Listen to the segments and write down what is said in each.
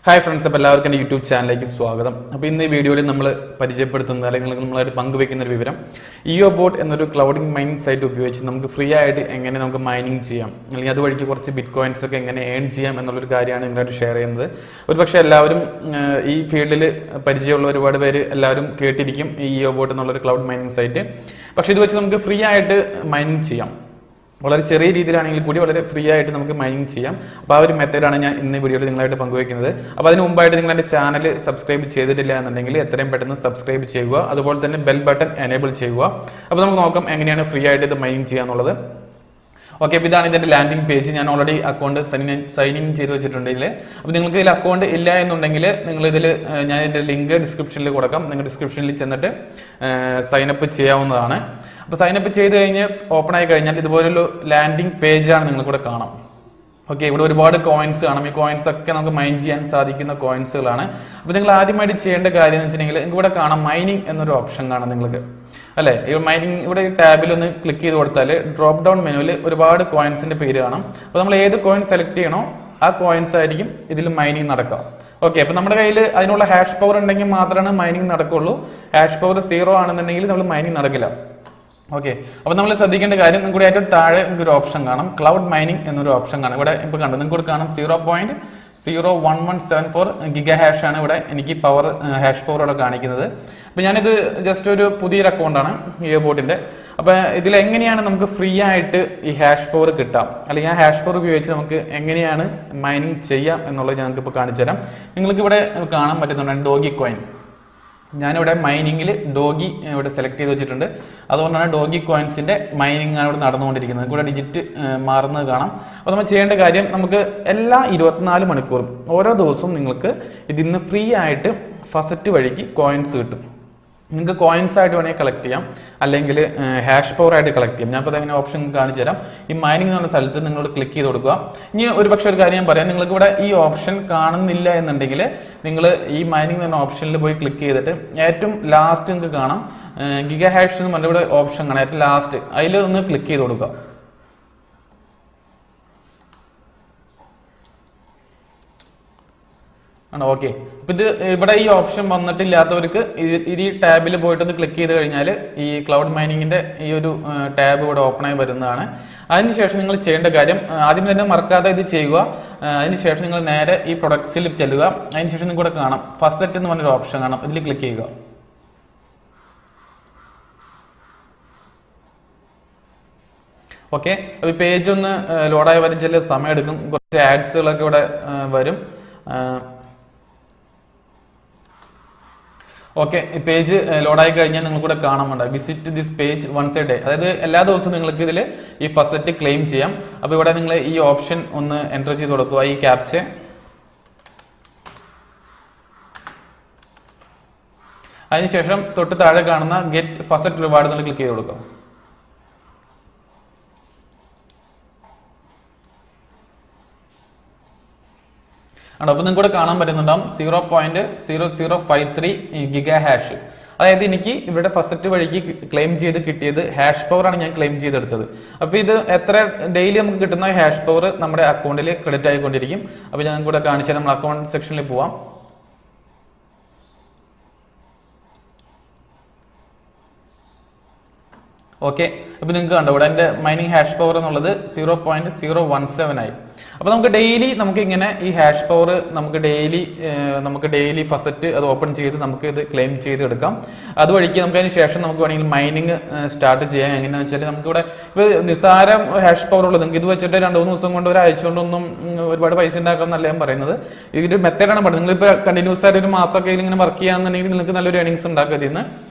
Hi friends, എല്ലാവർക്കും എൻ്റെ YouTube ചാനലിലേക്ക് സ്വാഗതം. അപ്പോൾ ഇന്ന് ഈ വീഡിയോയിൽ നമ്മൾ പരിചയപ്പെടുത്തുന്നത് അല്ലെങ്കിൽ നമ്മളായിട്ട് പങ്കുവെക്കുന്ന ഒരു വിവരം Eobot എന്നൊരു ക്ലൗഡിംഗ് മൈനിങ് സൈറ്റ് ഉപയോഗിച്ച് നമുക്ക് ഫ്രീ ആയിട്ട് എങ്ങനെ നമുക്ക് മൈനിങ് ചെയ്യാം അല്ലെങ്കിൽ അതുവഴിക്ക് കുറച്ച് ബിറ്റ് കോയിൻസ് ഒക്കെ എങ്ങനെ ഏൺ ചെയ്യാം എന്നുള്ളൊരു കാര്യമാണ് നിങ്ങളായിട്ട് ഷെയർ ചെയ്യുന്നത്. ഒരുപക്ഷെ എല്ലാവരും ഈ ഫീൽഡിൽ പരിചയമുള്ള ഒരുപാട് പേര് എല്ലാവരും കേട്ടിരിക്കും ഈ Eobot എന്നുള്ളൊരു ക്ലൗഡ് മൈനിങ് സൈറ്റ്. പക്ഷേ ഇത് വെച്ച് നമുക്ക് ഫ്രീ ആയിട്ട് മൈനിങ് ചെയ്യാം. വളരെ ചെറിയ രീതിയിലാണെങ്കിൽ കൂടി വളരെ ഫ്രീ ആയിട്ട് നമുക്ക് മൈനിങ് ചെയ്യാം. അപ്പോൾ ആ ഒരു മെത്തേഡാണ് ഞാൻ ഇന്ന് വീഡിയോയിൽ നിങ്ങളായിട്ട് പങ്കുവയ്ക്കുന്നത്. അപ്പോൾ അതിന് മുമ്പായിട്ട് നിങ്ങൾ എൻ്റെ ചാനൽ സബ്സ്ക്രൈബ് ചെയ്തിട്ടില്ല എന്നുണ്ടെങ്കിൽ എത്രയും പെട്ടെന്ന് സബ്സ്ക്രൈബ് ചെയ്യുക. അതുപോലെ തന്നെ ബെൽ ബട്ടൺ എനേബിൾ ചെയ്യുക. അപ്പോൾ നമുക്ക് നോക്കാം എങ്ങനെയാണ് ഫ്രീ ആയിട്ട് ഇത് മൈനിങ് ചെയ്യുക എന്നുള്ളത്. ഓക്കെ, അപ്പോൾ ഇതാണ് ഇതിൻ്റെ ലാൻഡിംഗ് പേജ്. ഞാൻ ഓൾറെഡി അക്കൗണ്ട് സൈൻ ഇൻ ചെയ്ത് വെച്ചിട്ടുണ്ട് ഇതിൽ. അപ്പോൾ നിങ്ങൾക്ക് ഇതിൽ അക്കൗണ്ട് ഇല്ല എന്നുണ്ടെങ്കിൽ നിങ്ങളിതിൽ ഞാൻ ഇതിൻ്റെ ലിങ്ക് ഡിസ്ക്രിപ്ഷനിൽ കൊടുക്കാം. നിങ്ങൾ ഡിസ്ക്രിപ്ഷനിൽ ചെന്നിട്ട് സൈനപ്പ് ചെയ്യാവുന്നതാണ്. അപ്പോൾ സൈനപ്പ് ചെയ്ത് കഴിഞ്ഞ് ഓപ്പൺ ആയി കഴിഞ്ഞാൽ ഇതുപോലൊരു ലാൻഡിംഗ് പേജാണ് നിങ്ങൾക്കിവിടെ കാണാം. ഓക്കെ, ഇവിടെ ഒരുപാട് കോയിൻസ് കാണാം. ഈ കോയിൻസ് ഒക്കെ നമുക്ക് മൈൻ ചെയ്യാൻ സാധിക്കുന്ന കോയിൻസുകളാണ്. അപ്പോൾ നിങ്ങൾ ആദ്യമായിട്ട് ചെയ്യേണ്ട കാര്യം എന്ന് വെച്ചിട്ടുണ്ടെങ്കിൽ നിങ്ങൾക്ക് ഇവിടെ കാണാം മൈനിങ് എന്നൊരു ഓപ്ഷൻ കാണാം നിങ്ങൾക്ക്, അല്ലേ? ഈ മൈനിങ് ഇവിടെ ടാബിൽ ഒന്ന് ക്ലിക്ക് ചെയ്ത് കൊടുത്താൽ ഡ്രോപ്പ് ഡൗൺ മെനുവിൽ ഒരുപാട് കോയിൻസിന്റെ പേര് കാണാം. അപ്പോൾ നമ്മൾ ഏത് കോയിൻ സെലക്ട് ചെയ്യണോ ആ കോയിൻസ് ആയിരിക്കും ഇതിൽ മൈനിങ് നടക്കുക. ഓക്കെ, അപ്പോൾ നമ്മുടെ കയ്യിൽ അതിനുള്ള ഹാഷ് പവർ ഉണ്ടെങ്കിൽ മാത്രമാണ് മൈനിങ് നടക്കുള്ളൂ. ഹാഷ് പവർ 0 ആണെന്നുണ്ടെങ്കിൽ നമ്മൾ മൈനിങ് നടക്കില്ല. ഓക്കെ, അപ്പോൾ നമ്മൾ ശ്രദ്ധിക്കേണ്ട കാര്യം നിങ്ങൾക്ക് ഏറ്റവും താഴെ ഒരു ഓപ്ഷൻ കാണാം, ക്ലൗഡ് മൈനിങ് എന്നൊരു ഓപ്ഷൻ കാണാം. ഇവിടെ ഇപ്പോൾ കണ്ടു നിങ്ങൾക്ക് കാണാം 0.01174 ഗിഗ ഹാഷ് ആണ് ഇവിടെ എനിക്ക് പവർ ഹാഷ് പവർ ഇവിടെ കാണിക്കുന്നത്. അപ്പോൾ ഞാനിത് ജസ്റ്റ് ഒരു പുതിയൊരു അക്കൗണ്ടാണ് Eobotന്റെ. അപ്പോൾ ഇതിൽ എങ്ങനെയാണ് നമുക്ക് ഫ്രീ ആയിട്ട് ഈ ഹാഷ് പവർ കിട്ടാം അല്ലെങ്കിൽ ആ ഹാഷ് പവർ ഉപയോഗിച്ച് നമുക്ക് എങ്ങനെയാണ് മൈനിങ് ചെയ്യാം എന്നുള്ളത് ഞങ്ങൾക്ക് ഇപ്പോൾ കാണിച്ചു തരാം. നിങ്ങൾക്ക് ഇവിടെ കാണാൻ പറ്റുന്നുണ്ട് ഡോഗി കോയിൻ. ഞാനിവിടെ മൈനിങ്ങിൽ ഡോഗി ഇവിടെ സെലക്ട് ചെയ്ത് വെച്ചിട്ടുണ്ട്. അതുകൊണ്ടാണ് ഡോഗി കോയിൻസിന്റെ മൈനിങ് ആണ് ഇവിടെ നടന്നുകൊണ്ടിരിക്കുന്നത്. ഇവിടെ ഡിജിറ്റ് മാറുന്നത് കാണാം. അപ്പോൾ നമ്മൾ ചെയ്യേണ്ട കാര്യം, നമുക്ക് എല്ലാ 24 മണിക്കൂറും ഓരോ ദിവസവും നിങ്ങൾക്ക് ഇതിന്ന് ഫ്രീ ആയിട്ട് ഫസറ്റ് വഴിക്ക് കോയിൻസ് കിട്ടും. നിങ്ങൾക്ക് കോയിൻസ് ആയിട്ട് വേണമെങ്കിൽ കളക്ട് ചെയ്യാം, അല്ലെങ്കിൽ ഹാഷ് പവർ ആയിട്ട് കളക്ട് ചെയ്യാം. ഞാൻ ഇപ്പോൾ അങ്ങനെ ഓപ്ഷൻ കാണിച്ചു തരാം. ഈ മൈനിങ് എന്നുള്ള സ്ഥലത്ത് നിങ്ങളോട് ക്ലിക്ക് ചെയ്ത് കൊടുക്കുക. ഇനി ഒരുപക്ഷെ ഒരു കാര്യം ഞാൻ പറയാം, നിങ്ങൾക്ക് ഇവിടെ ഈ ഓപ്ഷൻ കാണുന്നില്ല എന്നുണ്ടെങ്കിൽ നിങ്ങൾ ഈ മൈനിങ് എന്ന ഓപ്ഷനിൽ പോയി ക്ലിക്ക് ചെയ്തിട്ട് ഏറ്റവും ലാസ്റ്റ് നിങ്ങൾക്ക് കാണാം ഗിഗ ഹാഷ് എന്ന് പറഞ്ഞ ഇവിടെ ഓപ്ഷൻ കാണാം, ഏറ്റവും ലാസ്റ്റ് അതിൽ ഒന്ന് ക്ലിക്ക് ചെയ്ത് കൊടുക്കുക. ആണോ? ഓക്കെ, അപ്പോൾ ഇത് ഇവിടെ ഈ ഓപ്ഷൻ വന്നിട്ടില്ലാത്തവർക്ക് ഈ ടാബിൽ പോയിട്ടൊന്ന് ക്ലിക്ക് ചെയ്ത് കഴിഞ്ഞാൽ ഈ ക്ലൗഡ് മൈനിങ്ങിന്റെ ഈ ഒരു ടാബ് ഇവിടെ ഓപ്പൺ ആയി വരുന്നതാണ്. അതിനുശേഷം നിങ്ങൾ ചെയ്യേണ്ട കാര്യം, ആദ്യം തന്നെ മറക്കാതെ ഇത് ചെയ്യുക. അതിനുശേഷം നിങ്ങൾ നേരെ ഈ പ്രൊഡക്ട്സിൽ ചെല്ലുക. അതിനുശേഷം നിങ്ങൾക്ക് ഇവിടെ കാണാം ഫസറ്റ് എന്ന് പറഞ്ഞൊരു ഓപ്ഷൻ കാണാം, ഇതിൽ ക്ലിക്ക് ചെയ്യുക. ഓക്കെ, അപ്പോൾ ഈ പേജ് ഒന്ന് ലോഡായി വരും, ചില സമയം എടുക്കും, കുറച്ച് ആഡ്സുകളൊക്കെ ഇവിടെ വരും. ഓക്കെ, ഈ പേജ് ലോഡായി കഴിഞ്ഞാൽ നിങ്ങൾക്കൂടെ കാണാമുണ്ട് visit this page once a day. അതായത് എല്ലാ ദിവസവും നിങ്ങൾക്ക് ഇതിൽ ഈ ഫസറ്റ് ക്ലെയിം ചെയ്യാം. അപ്പോൾ ഇവിടെ നിങ്ങൾ ഈ ഓപ്ഷൻ ഒന്ന് എൻ്റർ ചെയ്ത് കൊടുക്കുക, ഈ ക്യാപ്ച. അതിനുശേഷം തൊട്ട് താഴെ കാണുന്ന ഗെറ്റ് ഫസറ്റ് റിവാർഡ് നിങ്ങൾ ക്ലിക്ക് ചെയ്ത് കൊടുക്കുക. അപ്പോൾ നിങ്ങൾക്ക് ഇവിടെ കാണാൻ പറ്റുന്നുണ്ടാവും 0.0053 ഗിഗ ഹാഷ്. അതായത് എനിക്ക് ഇവിടെ ഫസ്റ്റ് വഴിക്ക് ക്ലെയിം ചെയ്ത് കിട്ടിയത് ഹാഷ് പവർ ആണ് ഞാൻ ക്ലെയിം ചെയ്തെടുത്തത്. അപ്പോൾ ഇത് എത്ര ഡെയിലി നമുക്ക് കിട്ടുന്ന ഹാഷ് പവർ നമ്മുടെ അക്കൗണ്ടിൽ ക്രെഡിറ്റ് ആയിക്കൊണ്ടിരിക്കും. അപ്പോൾ ഞാൻ കൂടെ കാണിച്ചാൽ നമ്മൾ അക്കൗണ്ട് സെക്ഷനിൽ പോവാം. ഓക്കെ, അപ്പോൾ നിങ്ങൾക്ക് കണ്ടോ ഇവിടെ എൻ്റെ മൈനിങ് ഹാഷ് പവർ എന്നുള്ളത് 0.017 ആയി. അപ്പോൾ നമുക്ക് ഡെയിലി നമുക്ക് ഇങ്ങനെ ഈ ഹാഷ് പവർ നമുക്ക് ഡെയിലി ഫസറ്റ് അത് ഓപ്പൺ ചെയ്ത് നമുക്ക് ഇത് ക്ലെയിം ചെയ്ത് എടുക്കാം. അതുവഴിക്ക് നമുക്ക് അതിന് ശേഷം നമുക്ക് വേണമെങ്കിൽ മൈനിങ് സ്റ്റാർട്ട് ചെയ്യാം. എങ്ങനെയാണെന്ന് വെച്ചാൽ നമുക്കിവിടെ ഇപ്പോൾ നിസ്സാരം ഹാഷ് പവർ ഉള്ളത് നിങ്ങൾക്ക് ഇത് വെച്ചിട്ട് 2-3 ദിവസം കൊണ്ട് ഒരാഴ്ച കൊണ്ടൊന്നും ഒരുപാട് പൈസ ഉണ്ടാക്കാം എന്നല്ല ഞാൻ പറയുന്നത്. ഇതൊരു മെത്തേഡാണ് പറയുന്നത്. നിങ്ങളിപ്പോൾ കണ്ടിന്യൂസ് ആയിട്ട് ഒരു മാസമൊക്കെ ഇങ്ങനെ വർക്ക് ചെയ്യാന്നുണ്ടെങ്കിൽ നിങ്ങൾക്ക് നല്ലൊരു ഏണിങ്സ് ഉണ്ടാക്കുക ഇതിന്ന്.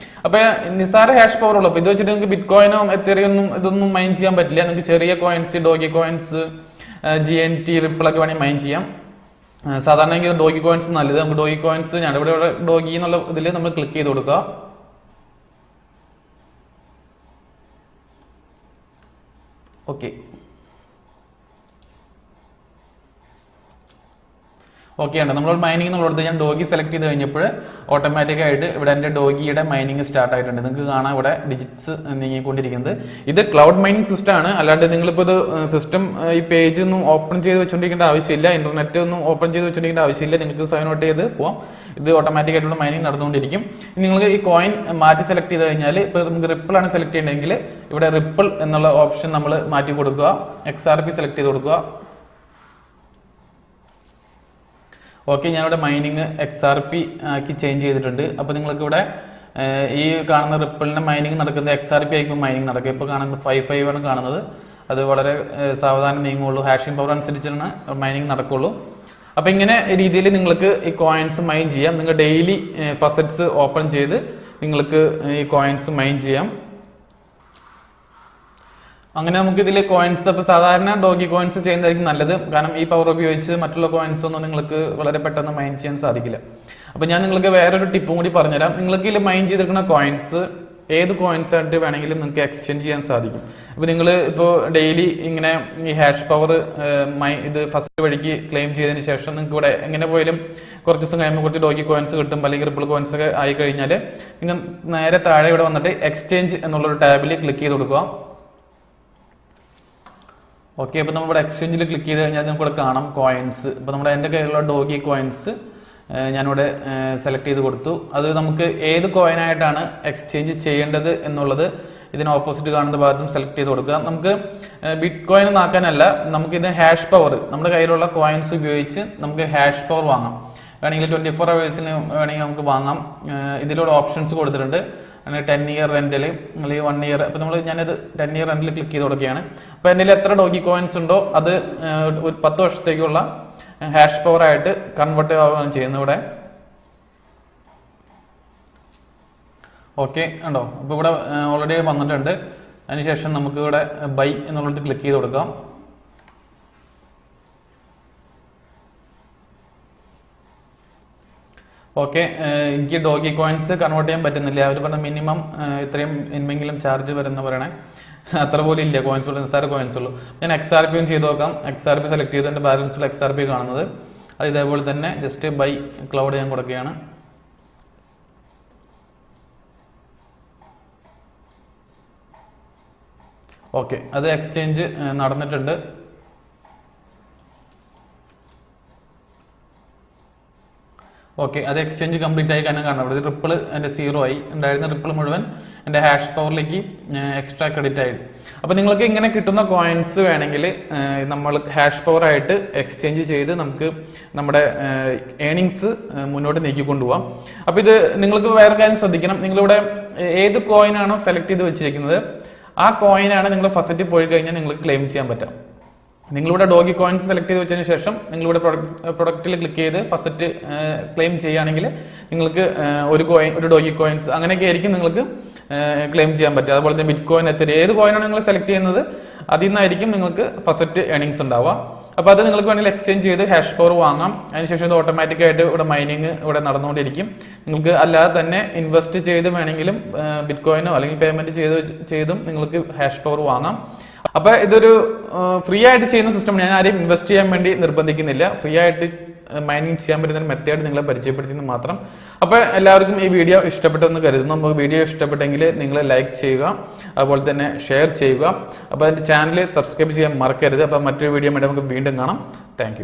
അപ്പോൾ നിസ്സാര ഹാഷ് പവർ ഉള്ളൂ. അപ്പോൾ ഇത് വെച്ചിട്ട് നിങ്ങൾക്ക് ബിറ്റ് കോയിനോ എത്രയൊന്നും ഇതൊന്നും മൈൻ ചെയ്യാൻ പറ്റില്ല. നിങ്ങൾക്ക് ചെറിയ coins, doggy coins, GNT, ripple ഒക്കെ വേണമെങ്കിൽ മൈൻ ചെയ്യാം. സാധാരണ ഡോഗി കോയിൻസ് നല്ലത്. നമുക്ക് ഡോഗി കോയിൻസ് ഇവിടെ ഡോഗി എന്നുള്ള ഇതിൽ നമ്മൾ ക്ലിക്ക് ചെയ്ത് കൊടുക്കുക. ഓക്കെ, ഓക്കെ ആണ്. നമ്മൾ മൈനിങ് നമ്മളെടുത്ത് ഞാൻ ഡോഗി സെലക്ട് ചെയ്ത് കഴിഞ്ഞപ്പോൾ ഓട്ടോമാറ്റിക്കായിട്ട് ഇവിടെ എൻ്റെ ഡോഗിയുടെ മൈനിങ് സ്റ്റാർട്ട് ആയിട്ടുണ്ട്. നിങ്ങൾക്ക് കാണാം ഇവിടെ ഡിജിറ്റ്സ് നീങ്ങിക്കൊണ്ടിരിക്കുന്നത്. ഇത് ക്ലൗഡ് മൈനിങ് സിസ്റ്റം ആണ്. അല്ലാണ്ട് നിങ്ങളിപ്പോൾ ഇത് സിസ്റ്റം ഈ പേജ് ഒന്നും ഓപ്പൺ ചെയ്ത് വെച്ചുകൊണ്ടിരിക്കേണ്ട ആവശ്യമില്ല, ഇന്റർനെറ്റ് ഒന്നും ഓപ്പൺ ചെയ്ത് വെച്ചുകൊണ്ടിരിക്കേണ്ട ആവശ്യമില്ല. നിങ്ങൾക്ക് സൈൻ ഔട്ട് ചെയ്ത് പോവാം. ഇത് ഓട്ടോമാറ്റിക്കായിട്ടുള്ള മൈനിങ് നടന്നുകൊണ്ടിരിക്കും. നിങ്ങൾക്ക് ഈ കോയിൻ മാറ്റി സെലക്ട് ചെയ്ത് കഴിഞ്ഞാൽ ഇപ്പോൾ നമുക്ക് റിപ്പിൾ ആണ് സെലക്ട് ചെയ്യണമെങ്കിൽ ഇവിടെ റിപ്പിൾ എന്നുള്ള ഓപ്ഷൻ നമ്മൾ മാറ്റി കൊടുക്കുക, XRP സെലക്ട് ചെയ്ത് കൊടുക്കുക. ഓക്കെ, ഞാനിവിടെ മൈനിങ് XRP ആക്കി ചേഞ്ച് ചെയ്തിട്ടുണ്ട്. അപ്പോൾ നിങ്ങൾക്ക് ഇവിടെ ഈ കാണുന്ന റിപ്പിളിൻ്റെ മൈനിങ് നടക്കുന്നത് XRP ആയിരിക്കും മൈനിങ് നടക്കുക. ഇപ്പോൾ കാണുന്നത് 5.5 ആണ് കാണുന്നത്. അത് വളരെ സാവധാനം നീങ്ങുള്ളൂ. ഹാഷിംഗ് പവർ അനുസരിച്ചാണ് മൈനിങ് നടക്കുള്ളൂ. അപ്പോൾ ഇങ്ങനെ രീതിയിൽ നിങ്ങൾക്ക് ഈ കോയിൻസ് മൈൻ ചെയ്യാം. നിങ്ങൾ ഡെയിലി ഫസറ്റ്സ് ഓപ്പൺ ചെയ്ത് നിങ്ങൾക്ക് ഈ കോയിൻസ് മൈൻ ചെയ്യാം. അങ്ങനെ നമുക്ക് ഇതിൽ കോയിൻസ്, അപ്പോൾ സാധാരണ ഡോഗി കോയിൻസ് ചെയ്യുന്നതായിരിക്കും നല്ലത്. കാരണം ഈ പവർ ഉപയോഗിച്ച് മറ്റുള്ള കോയിൻസ് ഒന്നും നിങ്ങൾക്ക് വളരെ പെട്ടെന്ന് മൈൻ ചെയ്യാൻ സാധിക്കില്ല. അപ്പോൾ ഞാൻ നിങ്ങൾക്ക് വേറൊരു ടിപ്പും കൂടി പറഞ്ഞുതരാം. നിങ്ങൾക്ക് ഇതിൽ മൈൻ ചെയ്തിരിക്കുന്ന കോയിൻസ് ഏത് കോയിൻസ് ആയിട്ട് വേണമെങ്കിലും നിങ്ങൾക്ക് എക്സ്ചേഞ്ച് ചെയ്യാൻ സാധിക്കും. അപ്പോൾ നിങ്ങൾ ഇപ്പോൾ ഡെയിലി ഇങ്ങനെ ഈ ഹാഷ് പവർ ഇത് ഫസ്റ്റ് വഴിക്ക് ക്ലെയിം ചെയ്തതിന് ശേഷം നിങ്ങൾക്ക് ഇവിടെ എങ്ങനെ പോയാലും കുറച്ച് ദിവസം കഴിയുമ്പോൾ കുറച്ച് ഡോഗി കോയിൻസ് കിട്ടും, അല്ലെങ്കിൽ റിപ്പിൾ കോയിൻസ് ഒക്കെ ആയി കഴിഞ്ഞാൽ നിങ്ങൾ നേരെ താഴെ ഇവിടെ വന്നിട്ട് എക്സ്ചേഞ്ച് എന്നുള്ളൊരു ടാബിൽ ക്ലിക്ക് ചെയ്ത് കൊടുക്കുക. ഓക്കെ, അപ്പോൾ നമ്മളിവിടെ എക്സ്ചേഞ്ചിൽ ക്ലിക്ക് ചെയ്ത് കഴിഞ്ഞാൽ നമുക്കിവിടെ കാണാം കോയിൻസ്. ഇപ്പോൾ നമ്മുടെ എൻ്റെ കയ്യിലുള്ള ഡോഗി കോയിൻസ് ഞാനിവിടെ സെലക്ട് ചെയ്ത് കൊടുത്തു. അത് നമുക്ക് ഏത് കോയിനായിട്ടാണ് എക്സ്ചേഞ്ച് ചെയ്യേണ്ടത് എന്നുള്ളത് ഇതിന് ഓപ്പോസിറ്റ് കാണുന്ന ഭാഗത്തും സെലക്ട് ചെയ്ത് കൊടുക്കുക. നമുക്ക് ബിറ്റ് കോയിൻ ആക്കാനല്ല, നമുക്കിത് ഹാഷ് പവർ നമ്മുടെ കയ്യിലുള്ള കോയിൻസ് ഉപയോഗിച്ച് നമുക്ക് ഹാഷ് പവർ വാങ്ങാം. വേണമെങ്കിൽ 24 hours വേണമെങ്കിൽ നമുക്ക് വാങ്ങാം. ഇതിലൂടെ ഓപ്ഷൻസ് കൊടുത്തിട്ടുണ്ട്. 10 year റെന്റിൽ അല്ലെങ്കിൽ 1 year. അപ്പോൾ ഞാനത് 10 year റെന്റിൽ ക്ലിക്ക് ചെയ്ത് കൊടുക്കുകയാണ്. അപ്പോൾ എൻ്റെ എത്ര ഡോഗി കോയിൻസ് ഉണ്ടോ അത് ഒരു 10 വർഷത്തേക്കുള്ള ഹാഷ് പവർ ആയിട്ട് കൺവേർട്ട് ആവുകയാണ് ചെയ്യുന്നത് ഇവിടെ. ഓക്കെ ഉണ്ടോ? അപ്പോൾ ഇവിടെ ഓൾറെഡി വന്നിട്ടുണ്ട്. അതിനുശേഷം നമുക്ക് ഇവിടെ ബൈ എന്നുള്ളത് ക്ലിക്ക് ചെയ്ത് കൊടുക്കാം. ഓക്കെ, എനിക്ക് ഡോഗി കോയിൻസ് കൺവേർട്ട് ചെയ്യാൻ പറ്റുന്നില്ല. അവർ പറഞ്ഞ മിനിമം ഇത്രയും എന്തെങ്കിലും ചാർജ് വരുന്ന പറയണേ, അത്ര പോലും ഇല്ല. കോയിൻസ് ഉള്ളൂ, നിസ്സാര കോയിൻസ് ഉള്ളൂ. ഞാൻ XRP ചെയ്ത് നോക്കാം. XRP സെലക്ട് ചെയ്ത് എൻ്റെ ബാലൻസിൽ XRP കാണുന്നത്. അത് ഇതേപോലെ തന്നെ ജസ്റ്റ് ബൈ ക്ലൗഡ് ഞാൻ കൊടുക്കുകയാണ്. ഓക്കെ, അത് എക്സ്ചേഞ്ച് നടന്നിട്ടുണ്ട്. ഓക്കെ, അത് എക്സ്ചേഞ്ച് കംപ്ലീറ്റ് ആയി കാരണം കാണാം. ഇവിടെ റിപ്പിൾ എൻ്റെ 0 ആയി. ഉണ്ടായിരുന്ന റിപ്പിൾ മുഴുവൻ എൻ്റെ ഹാഷ് പവറിലേക്ക് എക്സ്ട്രാ ക്രെഡിറ്റ് ആയി. അപ്പോൾ നിങ്ങൾക്ക് ഇങ്ങനെ കിട്ടുന്ന കോയിൻസ് വേണമെങ്കിൽ നമ്മൾ ഹാഷ് പവർ ആയിട്ട് എക്സ്ചേഞ്ച് ചെയ്ത് നമുക്ക് നമ്മുടെ ഏണിങ്സ് മുന്നോട്ട് നീക്കിക്കൊണ്ടുപോകാം. അപ്പോൾ ഇത് നിങ്ങൾക്ക് വേറെ കാര്യം ശ്രദ്ധിക്കണം. നിങ്ങളിവിടെ ഏത് കോയിനാണോ സെലക്ട് ചെയ്ത് വെച്ചിരിക്കുന്നത് ആ കോയിനാണ് നിങ്ങൾ ഫസ്റ്റ് പോയി കഴിഞ്ഞാൽ നിങ്ങൾക്ക് ക്ലെയിം ചെയ്യാൻ പറ്റും. നിങ്ങളിവിടെ ഡോഗി കോയിൻസ് സെലക്ട് ചെയ്ത് വെച്ചതിന് ശേഷം നിങ്ങളിവിടെ പ്രൊഡക്റ്റിൽ ക്ലിക്ക് ചെയ്ത് ഫസ്റ്റ് ക്ലെയിം ചെയ്യുകയാണെങ്കിൽ നിങ്ങൾക്ക് ഒരു ഡോഗി കോയിൻസ് അങ്ങനെയൊക്കെ ആയിരിക്കും നിങ്ങൾക്ക് ക്ലെയിം ചെയ്യാൻ പറ്റുക. അതുപോലെ തന്നെ ബിറ്റ് കോയിൻ, എത്ര ഏത് കോയിനാണ് നിങ്ങൾ സെലക്ട് ചെയ്യുന്നത് അതിൽ നിന്നായിരിക്കും നിങ്ങൾക്ക് ഫസ്റ്റ് ഏണിങ്സ് ഉണ്ടാവുക. അപ്പോൾ അത് നിങ്ങൾക്ക് വേണമെങ്കിൽ എക്സ്ചേഞ്ച് ചെയ്ത് ഹാഷ് പവർ വാങ്ങാം. അതിനുശേഷം ഇത് ഓട്ടോമാറ്റിക്കായിട്ട് ഇവിടെ മൈനിങ് ഇവിടെ നടന്നുകൊണ്ടിരിക്കും. നിങ്ങൾക്ക് അല്ലാതെ തന്നെ ഇൻവെസ്റ്റ് ചെയ്ത് വേണമെങ്കിലും ബിറ്റ് കോയിനോ അല്ലെങ്കിൽ പേയ്മെന്റ് ചെയ്തും നിങ്ങൾക്ക് ഹാഷ് പവർ വാങ്ങാം. അപ്പോൾ ഇതൊരു ഫ്രീ ആയിട്ട് ചെയ്യുന്ന സിസ്റ്റം. ഞാൻ ആരെയും ഇൻവെസ്റ്റ് ചെയ്യാൻ വേണ്ടി നിർബന്ധിക്കുന്നില്ല. ഫ്രീ ആയിട്ട് മൈനിങ് ചെയ്യാൻ പറ്റുന്ന മെത്തേഡ് നിങ്ങളെ പരിചയപ്പെടുത്തിയെന്ന് മാത്രം. അപ്പോൾ എല്ലാവർക്കും ഈ വീഡിയോ ഇഷ്ടപ്പെട്ടെന്ന് കരുതുന്നു. നമുക്ക് വീഡിയോ ഇഷ്ടപ്പെട്ടെങ്കിൽ നിങ്ങൾ ലൈക്ക് ചെയ്യുക, അതുപോലെ തന്നെ ഷെയർ ചെയ്യുക. അപ്പോൾ എൻ്റെ ചാനൽ സബ്സ്ക്രൈബ് ചെയ്യാൻ മറക്കരുത്. അപ്പോൾ മറ്റൊരു വീഡിയോ വേണ്ടി നമുക്ക് വീണ്ടും കാണാം. താങ്ക്